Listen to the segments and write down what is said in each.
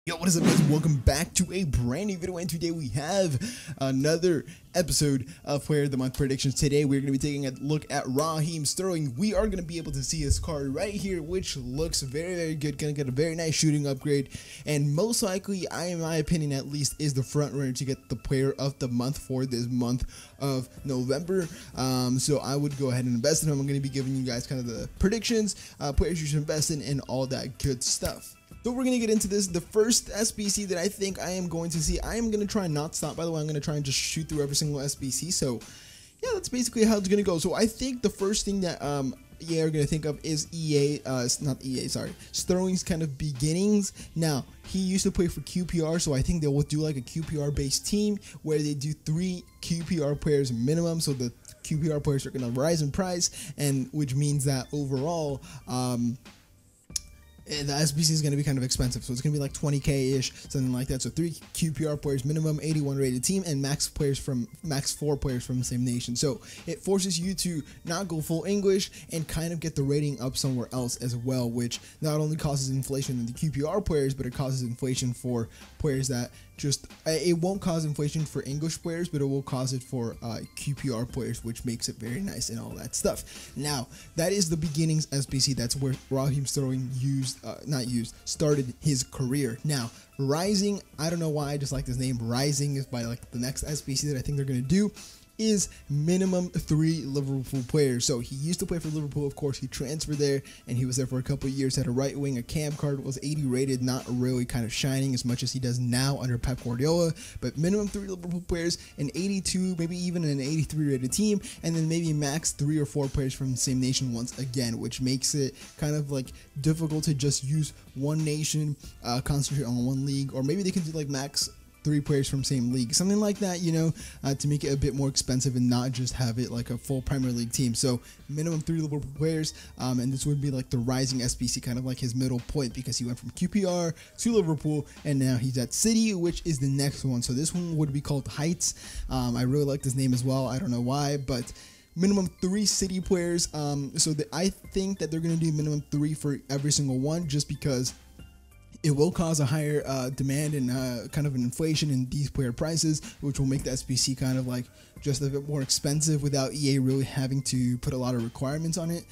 Yo, what is up, guys? Welcome back to a brand new video, and today we have another episode of Player of the Month predictions. Today we're going to be taking a look at Raheem Sterling. We are going to be able to see his card right here, which looks very, very good. Going to get a very nice shooting upgrade, and most likely, in my opinion at least, is the front runner to get the Player of the Month for this month of November. So I would go ahead and invest in him. I'm going to be giving you guys kind of the predictions, players you should invest in, and all that good stuff. So we're going to get into this. The first SBC that I think I am going to see, I am going to try and not stop. By the way, I'm going to try and just shoot through every single SBC. So yeah, that's basically how it's going to go. So I think the first thing that EA are going to think of is Sterling's kind of beginnings. Now, he used to play for QPR, so I think they will do like a QPR based team where they do 3 QPR players minimum. So the QPR players are going to rise in price, and which means that overall the SBC is going to be kind of expensive, so it's going to be like 20k-ish, something like that. So 3 QPR players minimum, 81 rated team, and max 4 players from the same nation. So it forces you to not go full English and kind of get the rating up somewhere else as well, which not only causes inflation in the QPR players, but it causes inflation for players that it won't cause inflation for English players, but it will cause it for QPR players, which makes it very nice and all that stuff. Now, that is the beginnings SBC. That's where Raheem Sterling started his career. Now, Rising, I don't know why, I just like this name. Rising is by like the next SBC that I think they're going to do is minimum 3 Liverpool players. So he used to play for Liverpool, of course. He transferred there, and he was there for a couple of years. Had a right wing, a cam card, was 80 rated, not really kind of shining as much as he does now under Pep Guardiola. But minimum 3 Liverpool players, an 82, maybe even an 83 rated team, and then maybe max 3 or 4 players from the same nation once again, which makes it kind of like difficult to just use one nation, concentrate on one league, or maybe they can do like max 3 players from same league, something like that, you know, to make it a bit more expensive and not just have it like a full Premier League team. So minimum 3 Liverpool players, and this would be like the Rising SBC, kind of like his middle point, because he went from QPR to Liverpool, and now he's at City, which is the next one. So this one would be called Heights. I really like this name as well. I don't know why, but minimum 3 City players. So I think that they're going to do minimum 3 for every single one, just because it will cause a higher demand and kind of an inflation in these player prices, which will make the SBC kind of like just a bit more expensive without EA really having to put a lot of requirements on it.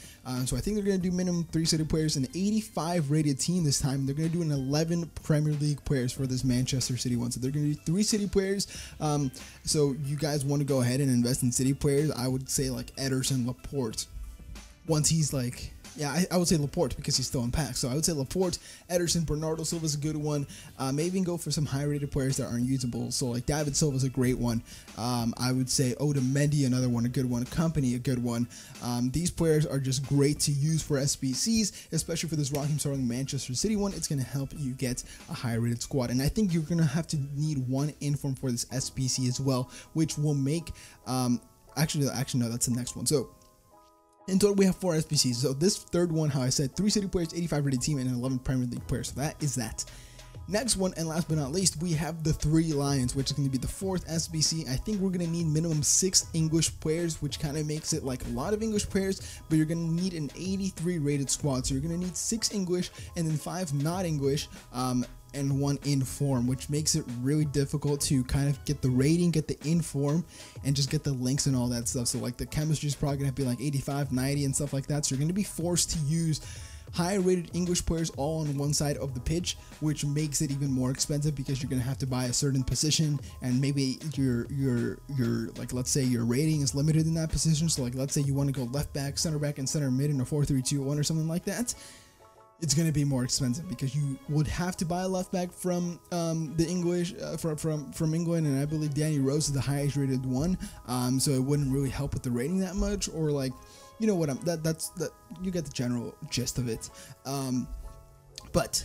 So I think they're going to do minimum 3 City players, an 85 rated team this time. They're going to do an 11 Premier League players for this Manchester City one. So they're going to do 3 City players. So you guys want to go ahead and invest in City players, I would say like Ederson, Laporte. Once he's like, yeah, I would say Laporte because he's still in pack. So I would say Laporte, Ederson, Bernardo Silva's a good one. Maybe even go for some high-rated players that aren't usable. So like David Silva's a great one. I would say Otamendi, another one, a good one. Company, a good one. These players are just great to use for SBCs, especially for this Raheem Sterling Manchester City one. It's going to help you get a high-rated squad. And I think you're going to have to need 1 inform for this SBC as well, which will make, actually no, that's the next one. So in total, we have 4 SBCs. So this third one, how I said, 3 City players, 85 rated team, and 11 Premier League players. So that is that. Next one, and last but not least, we have the 3 Lions, which is going to be the 4th SBC. I think we're going to need minimum 6 English players, which kind of makes it like a lot of English players, but you're going to need an 83 rated squad. So you're going to need 6 English and then 5 not English, and 1 inform, which makes it really difficult to kind of get the rating, get the inform, and just get the links and all that stuff. So like the chemistry is probably going to be like 85, 90 and stuff like that. So you're going to be forced to use high rated English players all on one side of the pitch, which makes it even more expensive because you're going to have to buy a certain position, and maybe your like, let's say your rating is limited in that position. So like, let's say you want to go left back, center back, and center mid in a 4-3-2-1 or something like that. It's going to be more expensive because you would have to buy a left back from the English from England, and I believe DANI is the highest rated one. So it wouldn't really help with the rating that much, or like, you know what, that's you get the general gist of it. But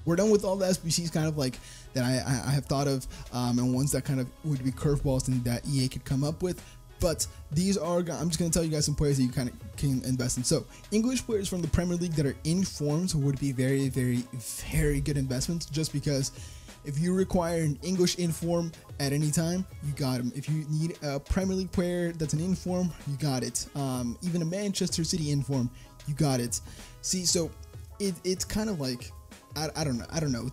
we're done with all the SBCs kind of like that I have thought of, and ones that kind of would be curveballs and that EA could come up with. But these are, I'm just going to tell you guys some players that you kind of can invest in. So English players from the Premier League that are in forms would be very, very, very good investments, just because if you require an English inform at any time, you got him. If you need a Premier League player that's an inform, you got it. Even a Manchester City inform, you got it. See, so it's kind of like I don't know.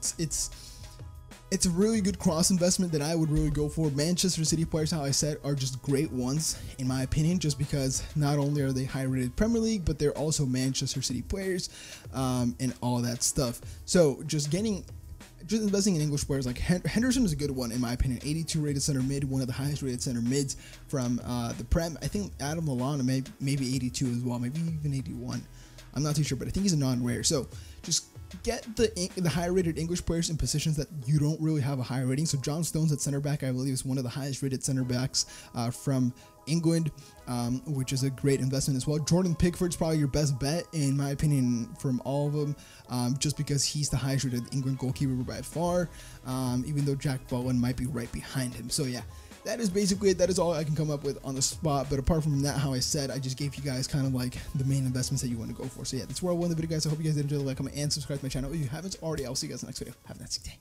It's a really good cross investment that I would really go for. Manchester City players, how I said, are just great ones in my opinion, just because not only are they high rated Premier League, but they're also Manchester City players, and all that stuff. So just investing in English players like Henderson is a good one in my opinion. 82 rated center mid, one of the highest rated center mids from the Prem. I think Adam Lallana maybe 82 as well, maybe even 81. I'm not too sure, but I think he's a non-rare. So just get the high rated English players in positions that you don't really have a high rating. So John Stones at center back, I believe, is one of the highest rated center backs from England, which is a great investment as well. Jordan Pickford's probably your best bet in my opinion from all of them, just because he's the highest rated England goalkeeper by far, even though Jack Bowen might be right behind him. So yeah, that is basically it. That is all I can come up with on the spot. But apart from that, how I said, I just gave you guys kind of like the main investments that you want to go for. So yeah, that's where I won the video, guys. I hope you guys did enjoy. Like, comment, and subscribe to my channel if you haven't already. I'll see you guys in the next video. Have a nice day.